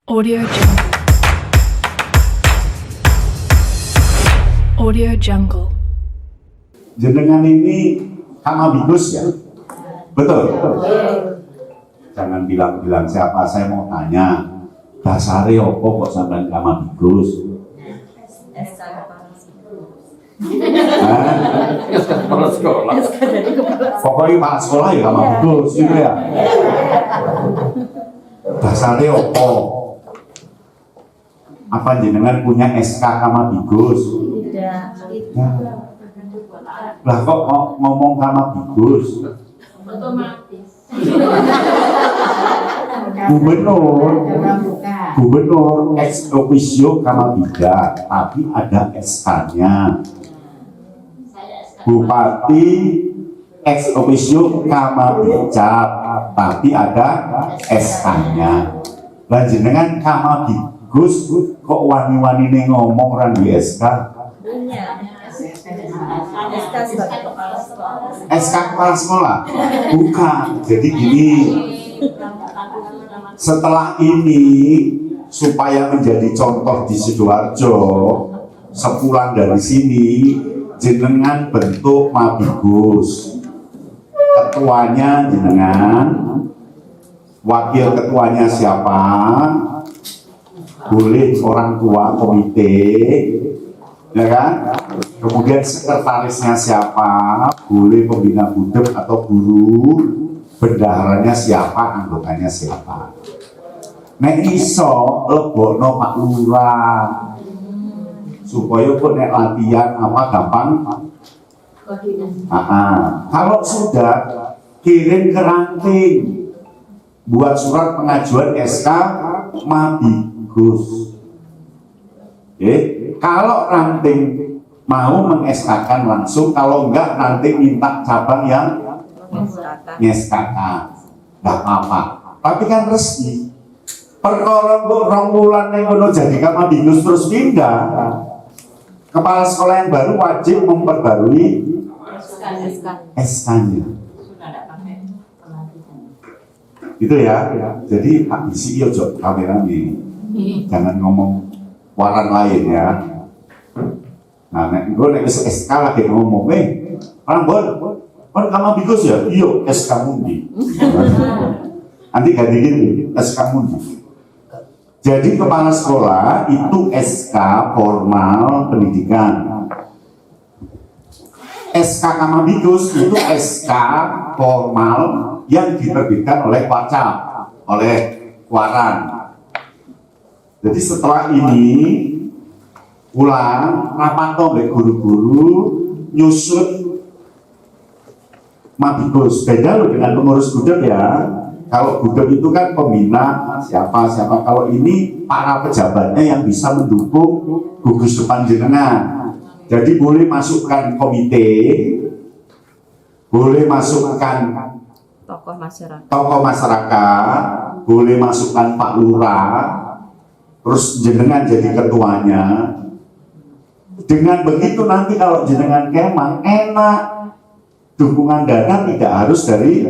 Audio Jungle. Audio Jungle. Jenengan ini Kamabigus ya? Betul? Jangan bilang-bilang siapa, saya mau tanya. Dasare opo kok sampean Kamabigus? Kepala sekolah. Pokoknya kepala sekolah ya Kamabigus gitu ya. Dasare opo? Apa jenengan punya SK Kamabigus? Tidak. Lah kok ngomong Kamabigus? Otomatis. Gubernur ex officio Kamabida, tapi ada SK-nya. Bupati ex officio Kamabicat, tapi ada SK-nya. Lah jenengan Kamabigus kok wani-wani ngomong ra duwe SK? Punya. SK sebagai kepala sekolah. SK kepala sekolah? Bukan. Jadi gini, setelah ini supaya menjadi contoh di Sidoarjo, sepulang dari sini jenengan bentuk Mabigus. Ketuanya jenengan, wakil ketuanya siapa? Boleh orang tua komite, ya kan? Kemudian sekretarisnya siapa? Boleh pembina budek atau guru. Bendaharanya siapa? Anggotanya siapa? Nek iso lebokno Pak Lurah supaya kok nek latihan apa gampang. Kalau sudah kirim ke ranting, buat surat pengajuan SK Mabigus. Kalau ranting mau meng-SK-kan langsung, kalau enggak nanti minta cabang yang nge-SK-kan. Enggak apa-apa. Tapi kan resmi. Perkara kok rong wulan ning ngono jadi Kamabigus terus pindah. Kepala sekolah yang baru wajib memperbarui SK-nya. Gitu ya. Jadi isi ojo kameranya. Jangan ngomong waran lain ya. Nah, nek gue nek SK lagi ngomong, Rambon, kan Kamabigus ya? Iya, SK Mundi. Nanti ganti gini, SK Mundi. Jadi kepala sekolah itu SK formal pendidikan. SK Kamabigus itu SK formal yang diterbitkan oleh Wacap, oleh Waran. Jadi setelah ini pulang rapat oleh guru-guru nyusun Mabigus. Beda loh dengan pengurus gudeg ya. Kalau gudeg itu kan pembina siapa. Kalau ini para pejabatnya yang bisa mendukung gugus depan jenengan. Jadi boleh masukkan komite, boleh masukkan tokoh masyarakat, boleh masukkan Pak Lurah, terus jenengan jadi ketuanya. Dengan begitu nanti kalau jenengan kemang enak, dukungan dana tidak harus dari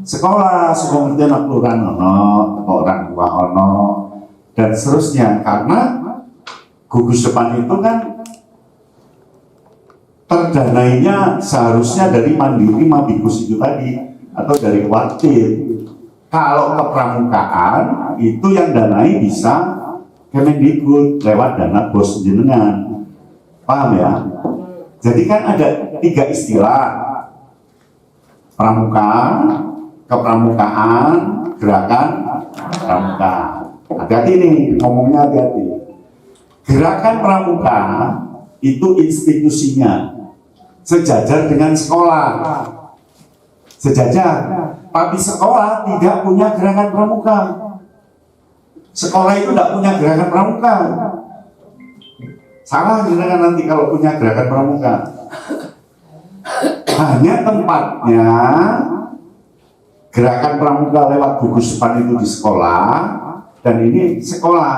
sekolah, kemudian kelurahan ono, orang tua ono, dan seterusnya. Karena gugus depan itu kan terdanainya seharusnya dari Mandiri Mabigus itu tadi atau dari Wakil. Kalau kepramukaan itu yang danai bisa Kemendikbud lewat dana bos jenengan. Paham ya? Jadi kan ada 3 istilah: pramuka, kepramukaan, gerakan pramuka. Hati-hati nih, ngomongnya hati-hati. Gerakan pramuka itu institusinya sejajar dengan sekolah. Sejajar. Tapi sekolah tidak punya gerakan pramuka. Sekolah itu tidak punya gerakan pramuka. Salah jenengan nanti kalau punya gerakan pramuka. Hanya tempatnya gerakan pramuka lewat gugus depan itu di sekolah, dan ini sekolah.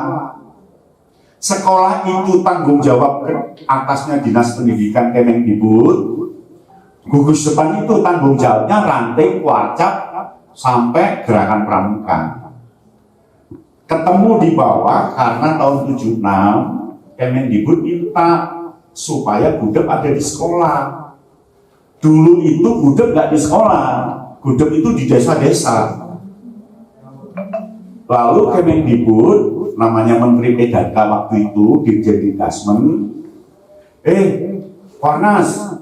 Sekolah itu tanggung jawab atasnya Dinas Pendidikan Kemendikbud. Gugus depan itu tanggung jawabnya ranting, Wacap, sampai gerakan pramuka. ketemu di bawah karena tahun 76 Kemendikbud minta supaya gudeg ada di sekolah. Dulu itu gudeg nggak di sekolah, gudeg itu di desa-desa. Lalu Kemendikbud, namanya Menteri PDK waktu itu, Dirjen Dikdasmen, Warnas,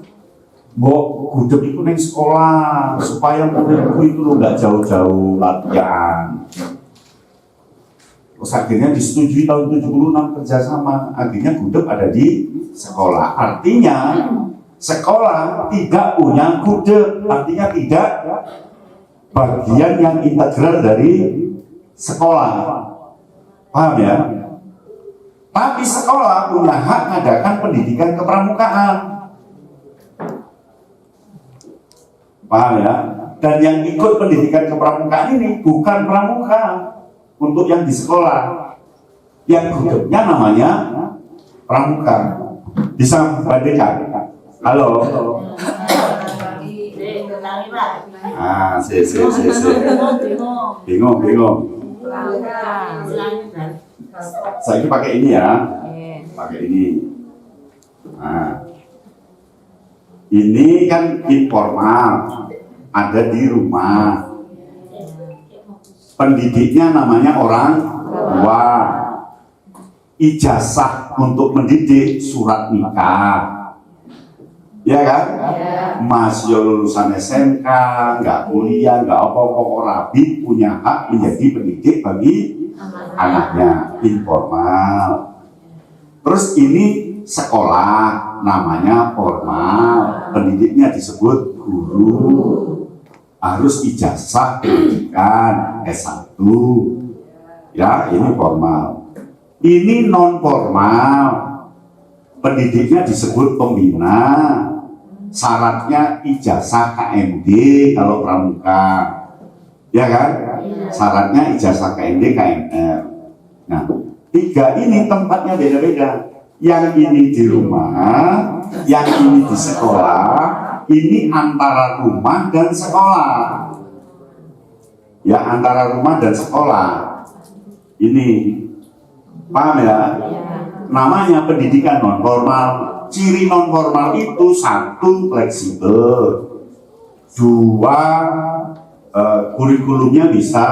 mbok gudeg itu neng sekolah supaya muridku itu lo nggak jauh-jauh latihan. Terus akhirnya disetujui tahun 76 kerjasama, akhirnya gudeg ada di sekolah. Artinya sekolah tidak punya gudeg, artinya tidak bagian yang integral dari sekolah. Paham ya? Tapi sekolah punya hak mengadakan pendidikan kepramukaan. Paham ya? Dan yang ikut pendidikan kepramukaan ini bukan pramuka untuk yang di sekolah. Yang gudegnya namanya pramuka. Bisa bandingkan? Halo? Ah, bingung. Saya ini pakai ini ya. Pakai ini. Nah. Ini kan informal, ada di rumah. Pendidiknya namanya orang tua. Ijazah untuk mendidik surat nikah, ya kan? Masih lulusan SMK, nggak kuliah, nggak apa-apa, rabi punya hak menjadi pendidik bagi anaknya, informal. Terus ini sekolah, namanya formal, pendidiknya disebut guru, harus ijazah pendidikan S1, ya ini formal. Ini non formal, pendidiknya disebut pembina, syaratnya ijazah KMD kalau pramuka, ya kan? Syaratnya ijazah KMD, KMR. Nah, tiga ini tempatnya beda-beda. Yang ini di rumah, yang ini di sekolah, ini antara rumah dan sekolah. Ya, antara rumah dan sekolah. Ini, paham ya? Namanya pendidikan non formal. Ciri non formal itu satu, fleksibel. Dua, kurikulumnya bisa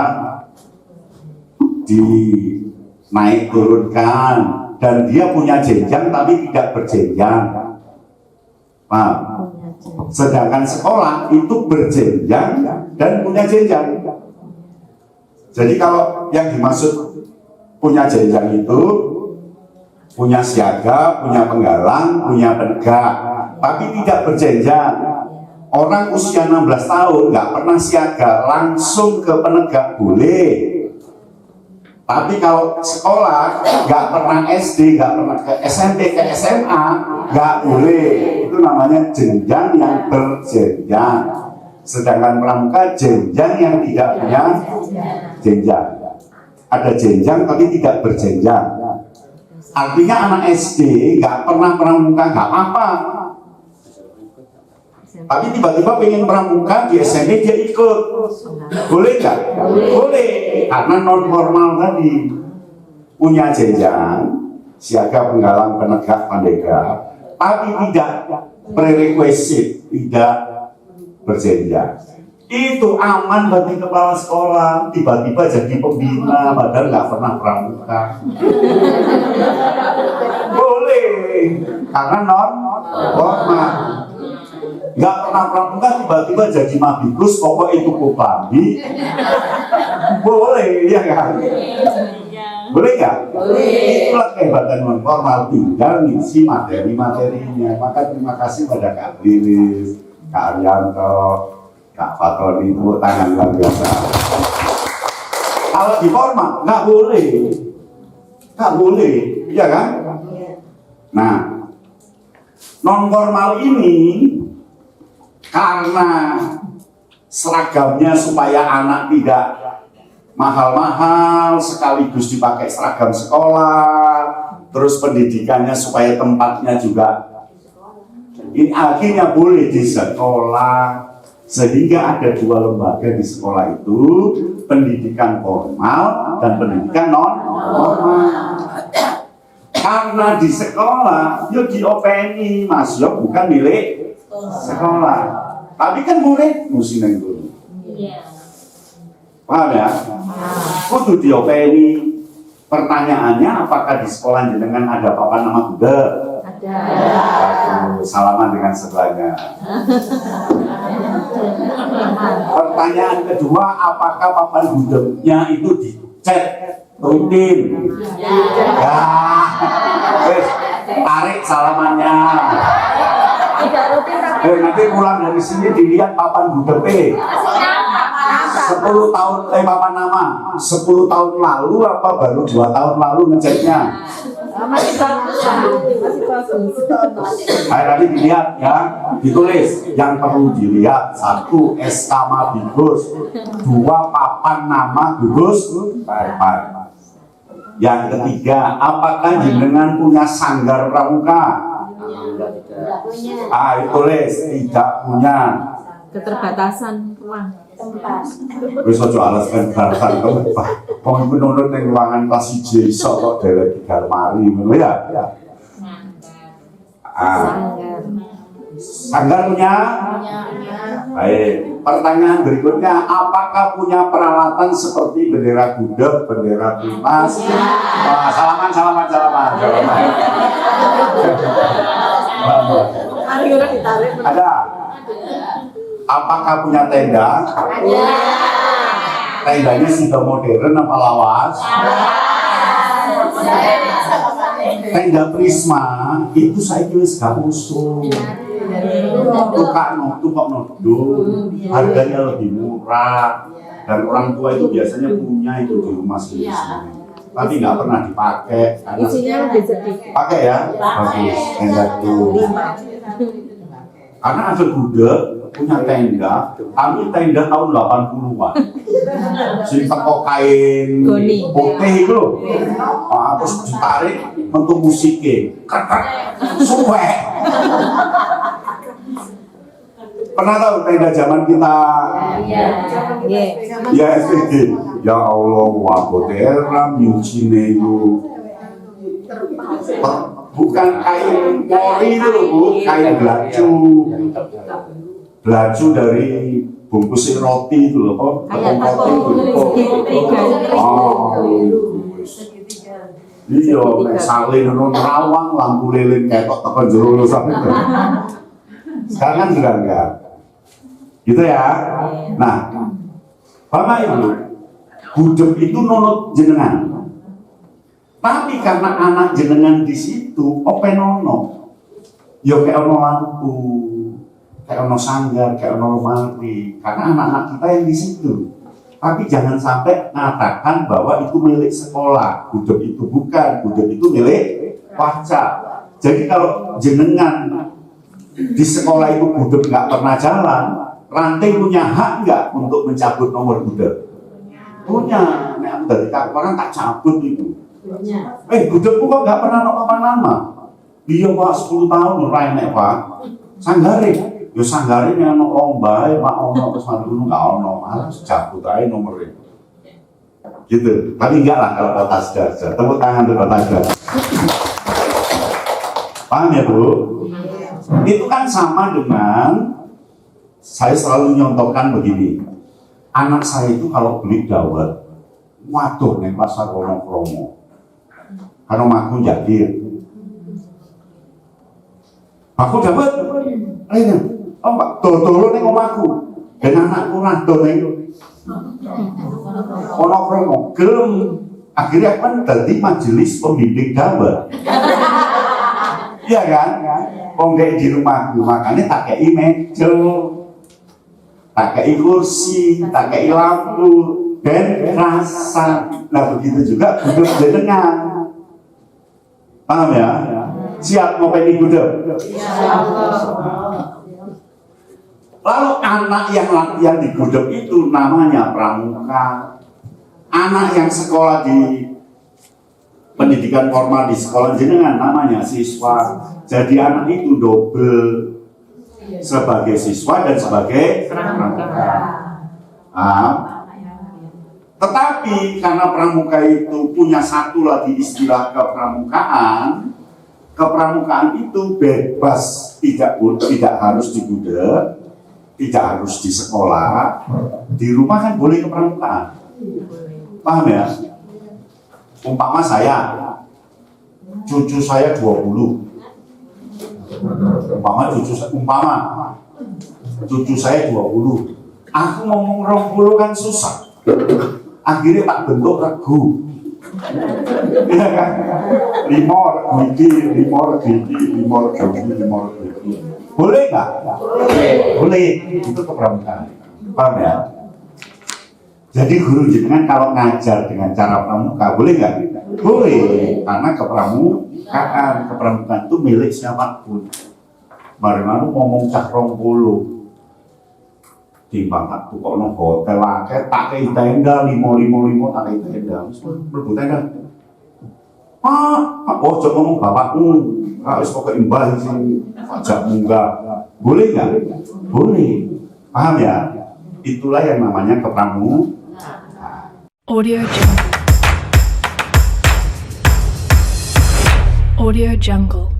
dinaik turunkan. Dan dia punya jenjang tapi tidak berjenjang. Paham? Sedangkan sekolah itu berjenjang dan punya jenjang. Jadi kalau yang dimaksud punya jenjang itu punya siaga, punya penggalang, punya penegak, tapi tidak berjenjang. Orang usia 16 tahun nggak pernah siaga, langsung ke penegak boleh. Tapi kalau sekolah nggak pernah SD, nggak pernah ke SMP, ke SMA, nggak boleh. Itu namanya jenjang yang berjenjang. Sedangkan pramuka jenjang yang tidak punya jenjang. Ada jenjang tapi tidak berjenjang. Artinya anak SD nggak pernah pramuka nggak apa-apa. Tapi tiba-tiba pengen pramuka di SMP dia ikut, boleh nggak? Boleh, karena non formal tadi punya jenjang, siaga, penggalang, penegak, pandega, tapi tidak prerequisite, tidak berjenjang. Itu aman bagi kepala sekolah, tiba-tiba jadi pembina padahal nggak pernah pramuka. Boleh, karena non formal. Nggak pernah pramuka tiba-tiba jadi mabikus, pokok itu kopandi. Boleh, ya kan? Boleh nggak? Itulah kehebatan non formal, tinggal ngisi materi-materinya. Maka terima kasih pada Kak Lilis, Kak Arianto, Kak Fatoni, tepuk tangan luar biasa. Kalau di formal nggak boleh, ya kan? Nah, non formal ini karena seragamnya supaya anak tidak mahal-mahal, sekaligus dipakai seragam sekolah, terus pendidikannya supaya tempatnya juga ini akhirnya boleh di sekolah, sehingga ada dua lembaga di sekolah itu, pendidikan formal dan pendidikan non formal. Karena di sekolah, yo diopeni Mas, yo bukan milik sekolah. Tapi kan murid mesti nang guru. Iya. Paham ya? Kudu diopeni. Pertanyaannya, apakah di sekolah jenengan ada papan nama Buddha? Ada. Aduh, salaman dengan sebelahnya. Pertanyaan kedua, apakah papan Buddha-nya itu dicat rutin? Ya, wes, tarik salamannya. Tidak rutin tapi Nanti pulang dari sini dilihat papan Buddha P. 10 tahun papan nama 10 tahun lalu apa baru 2 tahun lalu ngeceknya. masih bagus. Masih bagus. Ayo nanti dilihat ya, ditulis yang perlu dilihat: 1 SK Mabigus, 2 papan nama gugus papan. Yang ketiga, apakah jenengan punya sanggar pramuka? Tulis tidak punya. Keterbatasan ruang tempat. Wis aja alaskan barasan kok. Wong iku nunut ning ruangan kelas 1 iso kok dhewe tinggal mari ngono ya. Sanggar punya? Baik. Pertanyaan berikutnya, apakah punya peralatan seperti bendera gudeg, bendera Timas? Wah, salaman. Ada. Apakah punya tenda? Tendanya sudah modern apa lawas? Tenda Prisma itu saya wis gak usum. Tukang nodul, harganya lebih murah dan orang tua itu biasanya punya itu di rumah sendiri. Tapi nggak pernah dipakai. Isinya lebih sedikit. Pakai ya, bagus. Tenda itu. Karena ada gudeg punya tenda, kami tenda tahun 80-an. Sing teko kain putih itu loh. Terus ditarik untuk musiknya. Ketek, suwek. Pernah tahu tenda zaman kita? Ya, ya Allah, waboteram nyucine itu. Bukan kain pori itu loh, Bu, kain belaju dari bungkus roti itu loh, kok roti itu. Iya, nek salin rawang lampu lilin ketok tekan jero sampe. Sekarang kan sudah enggak. Gitu ya. Nah, Bapak Ibu, gudeg itu nunut jenengan. Tapi karena anak jenengan di situ, openono, yo kayak ono lampu, kayak ono sanggar, kayak ono lemari, karena anak-anak kita yang di situ. Tapi jangan sampai mengatakan bahwa itu milik sekolah, gudeg itu bukan, gudeg itu milik Waca. Jadi kalau jenengan di sekolah itu gudeg nggak pernah jalan, ranting punya hak nggak untuk mencabut nomor gudeg? Punya. Nek dari orang tak cabut itu. Gudegku kok nggak pernah nama. Dia Pak 10 tahun ora Pak. Sanggare. Yo sanggare nek ono lomba Pak ono terus mari ngono enggak ono. Harus cabut ae nomere. Gitu. Tapi enggak lah kalau kota Sidoarjo. Tepuk tangan untuk kota Sidoarjo. Paham ya, Bu? Itu kan sama dengan saya selalu nyontohkan begini. Anak saya itu kalau beli dawet, waduh ning pasar Promo. Karena aku jagir. Aku dapat, Pak, dodol ning omahku. Dan anakku rado ning ono promo. Gelem akhirnya kan dadi majelis pembimbing dawet. Iya kan? Wong di rumahku, makanya tak kei meja, tak kei kursi, tak kei lampu, dan rasa. Nah begitu juga gudeg jenengan. Paham ya? Siap ngopeni gudeg? Lalu anak yang latihan di gudeg itu namanya pramuka. Anak yang sekolah di pendidikan formal di sekolah jenengan namanya siswa. Jadi anak itu double sebagai siswa dan sebagai pramuka. Tetapi karena pramuka itu punya satu lagi istilah kepramukaan itu bebas, tidak harus di gudeg, tidak harus di sekolah, di rumah kan boleh kepramukaan. Paham ya? Umpama saya, cucu saya 20. Umpama cucu saya 20. Aku ngomong 20 kan susah. Akhirnya tak bentuk regu. Iya kan? Limor gigi. Boleh nggak? Boleh. Itu kepramukaan. Paham ya? Jadi guru jenengan kalau ngajar dengan cara pramuka, boleh nggak? Boleh. Karena kepramukaan itu milik siapapun. Mari-mari ngomong cak 20. Timbang tak tukok no hotel akeh tak kei tenda 555 tak kei tenda mlebu tenda. Pak, ojo ngomong bapakmu, wis pokoke mbah sing ajak munggah. Boleh enggak? Boleh. Paham ya? Itulah yang namanya kepramukaan. Audio Jungle.